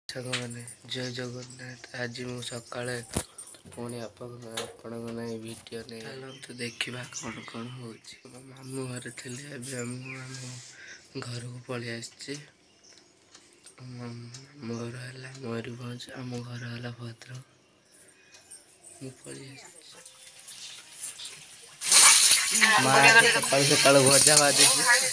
साने जय जगन्नाथ। आज मु सकाଳେ पुणी आपण वीडियो नहीं चलते देखा कौन कौन हो मामू घर थे घर को पलि आसी मामू घर है मयूरभंज आम घर है भद्रक मु पलि सकाल सकाल भजा भाजी बाड़ी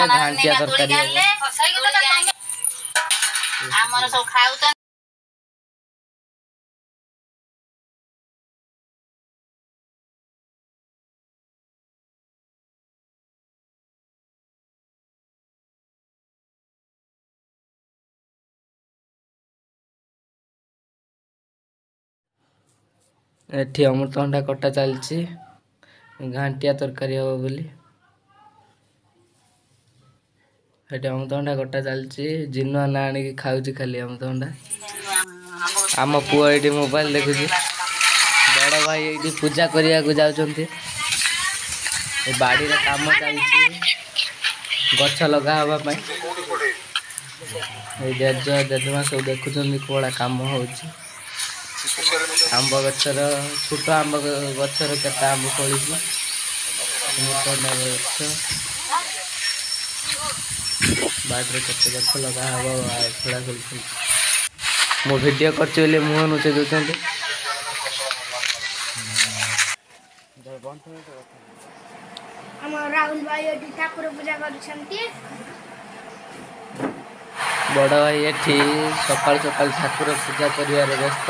घांटिया तरकारी एठी अमृतभंडा कटा चलती घांटिया तरकारी हम बोली अमृतभंडा कटा चलती जिनुआ ना आनी खाऊँ खाली अमृतभंडा। आम पुआ ये मोबाइल देखुची बड़ भाई ये पूजा करने को जाऊँच बाड़ी काम चलती गछ लगा हाँपाई जेज जेजेमा सब देखुं कौड़ा कम हो आंब गचर छोट आंब गचर के आंब फली बाड़े के गच लगा हम खोला खोल मो भिडियो कर मुह नुचे दूसरी राहुल भाई ठाकुर पूजा कर बड़ भाई ये सकाल सकाल ठाकुर पूजा कर व्यस्त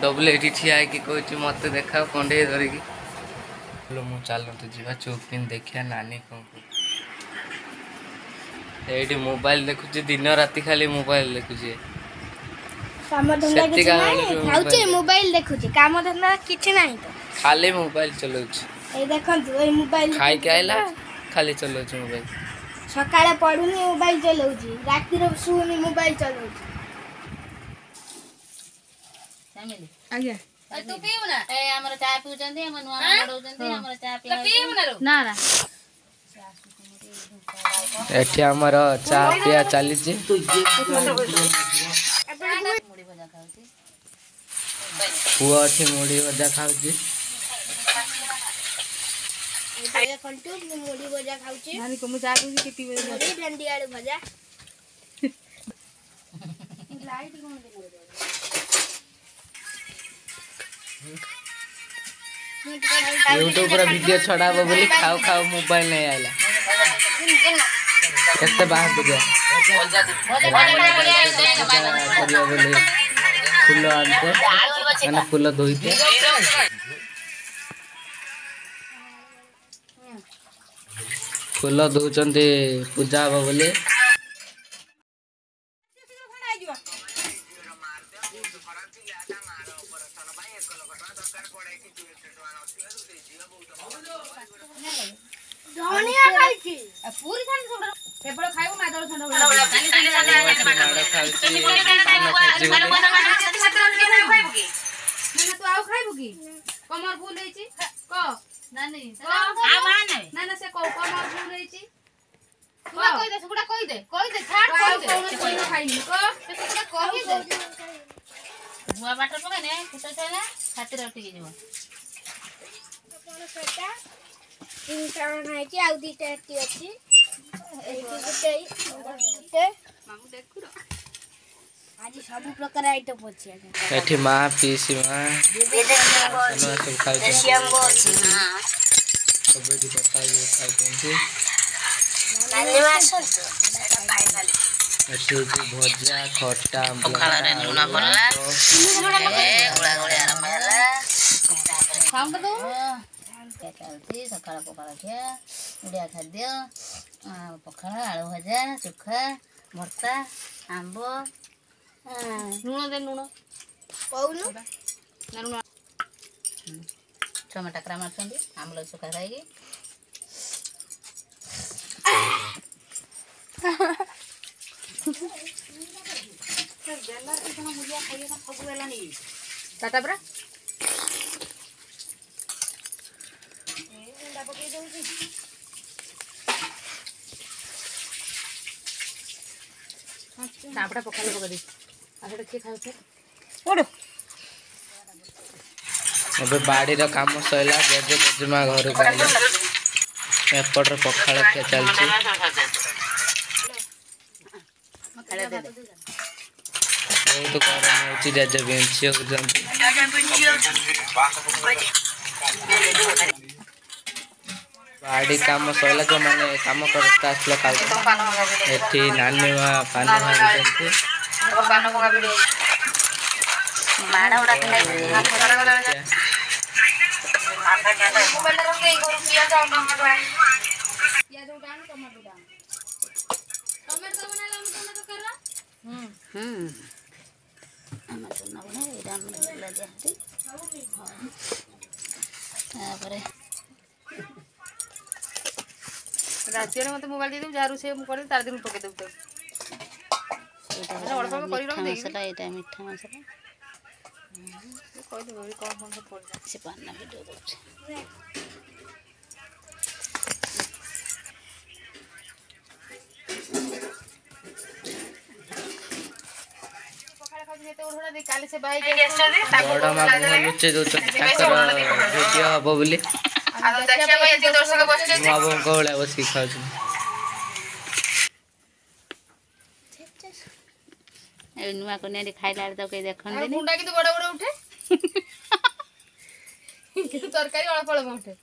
डबल एटी ठिया कि कहती मत देखा कंडे धरिकी मु चलते जा चौकिन देखिया नानी कौन ये मोबाइल देखुची दिन राति खाली मोबाइल देखुची मोबाइल देखुची काम धंदा किछि नाही तो खाली मोबाइल चलाउछ ए देखंतु ए मोबाइल खाई के आइला खाली चलाउछ मोबाइल सकाळे पढुनी मोबाइल चलाउची राति रो सुनी मोबाइल चलाउची आज्ञा तू पीऊ ना ए हमर चाय पीउचंती हम नुआ बडौचंती हमर चाय पीऊ ना ना एठी हमर चा पिया चली पुआ मुड़ी भजा खाऊची मुड़ी भजा खाऊची नानी को मु चा पीऊ किति बजे भेंडी आलू भजा लाइट कोन दे यूट्यूब पर वीडियो छड़ा बोली खाओ खाओ मोबाइल नहीं आइला केते बाहर दिया फूल आनते माने फूल धोइते फूल धोचंती पूजा हबो बोली धनिया खाइची पूरी खान छोड़ पेपर खाइबो मादर छंड तू आउ खाइबो की कमर फूल हेची क नानी आ माने ना ना से कमर फूल हेची तू कहि दे छाड़ कहि दे खाइनी क से कहि दे बुआ बाटर पके ने कुटा चला खातिर अटकी जीव कोन सेटा तीन टाउन है कि आउ दीटा एटी अछि एटी गुटे मामू देखु रो आज सब प्रकार आइटम अछि एठी मां पीसी मां सब खाइ देशियम्बो अछि ना सब दी पता ये खाइते नानी मासो खाइ खाली एठी भजा खट्टा पखाला रे नुना पड़ला ए गोला गोला आराम होला खाम दो चलती सकाळ पखाला खिया उड़िया खाद्य पखाला आलू भजा चोखा भर्ता आंब लुण दे लुण कौनु लुण टमाटा क्रा मारछंती आमला चोखा खाइकी टाटा परा सापड़ा पखाल पका दे आसे किए खाऊ ओड़ ଏବେ ବାଡ଼ିର କାମ ସରିଲା ଜେଜେ ଜେଜେମା ଘରକୁ ଆଇଲେ ଏପଟରେ ପଖାଳ ଖିଆ ଚାଲିଛି ବହୁତ ଗରମ ହେଉଛି ଜେଜେ ବେଞ୍ଚି ହେଉଛନ୍ତି ବାଡ଼ି କାମ ସରିଲା ଯେଉଁମାନେ କାମ କରତେ ଆସିଲେ ଖାଉଛନ୍ତି ଏଠି ନାନୀ ମା ପାନ ଭାଙ୍ଗୁଛନ୍ତି राति मत मोबाइल दे जहाँ रोसे कर तार दिन पकई देव मसला ये मीठा मसला से पाना वीडियो ବଡ଼ ମା ମୁହଁ ଲୁଚେଇ ଦଉଛନ୍ତି ତାଙ୍କର ଭିଡ଼ିଓ ହବ ବୋଲି ନୂଆ ବୋଉଙ୍କ ଭଳିଆ ବସିକି ଖାଉଛନ୍ତି नुआ कन्या खाइला तो कहीं देखते गुंडा कितु बड़ बड़ उठे कितु तरकारी अल्प अल्प उठे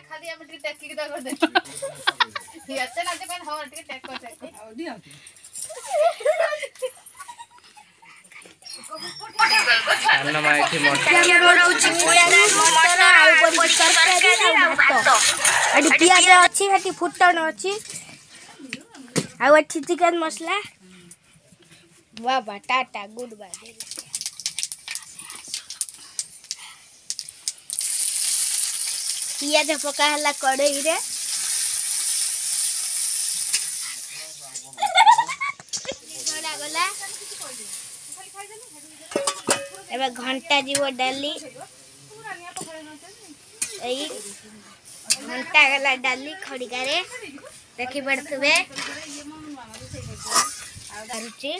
खादी हम टिक टेक किदा कर दे याते नाते कोन हम टिक टेक कर दे सान माइठी मटर पियाज अच्छी हेटी फुटन अच्छी आ चिकन मसला वाह टाटा गुड बाय पियाज पका हला कड़ई रे गला एबे घंटा जीव डाली एई घंटा गला डाली खड़िका रे देखि पड़तबे रुचि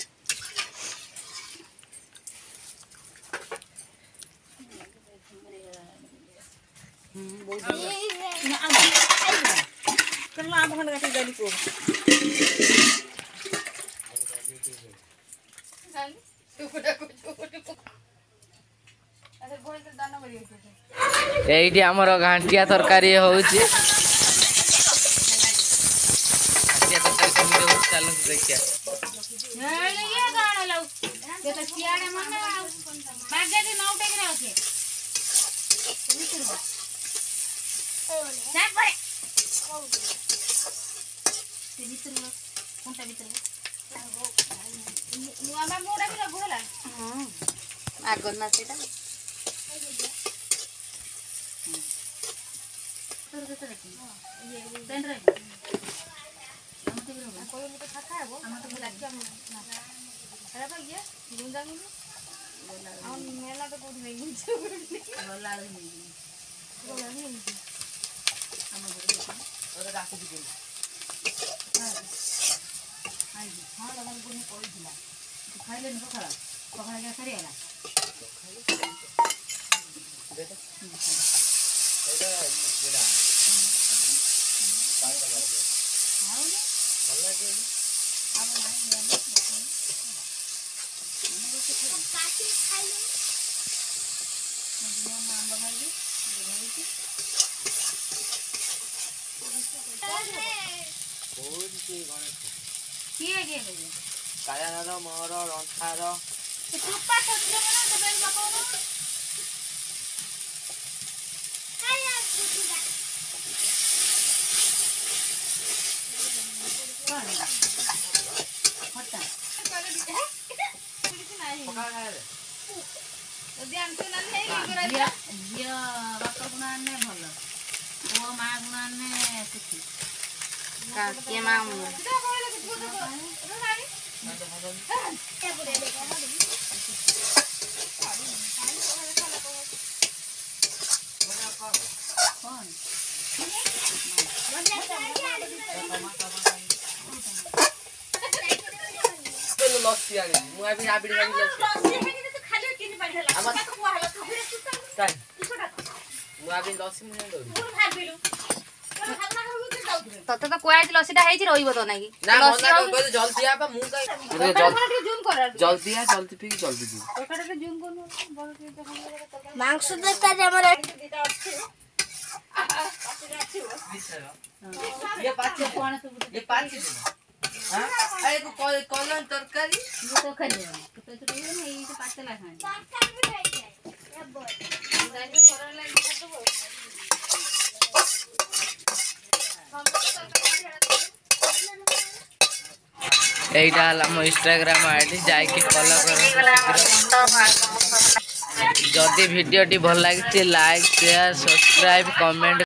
এইটি আমার ঘাটিয়া তরকারি হচ্ছে চালু দেখিয়া आगन ना सेटा କାଳିଆର ମୋର ରନ୍ଥାର झील बाप गुण आने भल पुओ माँ गुण आने सुखी किए माँ लस्सी आनी मुआ भी आबिडी लस्सी मुआ भी लस्सी मुआ दौड़ी तते तो कोया लसीटा हेछि रहिबो तो नाही ना मना तो कहले जल्दी आ बा मु कहि जूम कर जल्दी आ जल्दी पी जल्दी पी टोकाटे जूम कर मांस तरकारी हमर ये पाछे कोन ये पाछे हां अरे को कॉलन तरकारी ये तो खाली तो तो नहीं ये पाते ला खानी এইটা হল আমার ইনস্টাগ্রাম আইডি যাইকি ফলো করুন যদি ভিডিওটি ভাল লাগিছে লাইক শেয়ার সবসক্রাইব কমেন্ট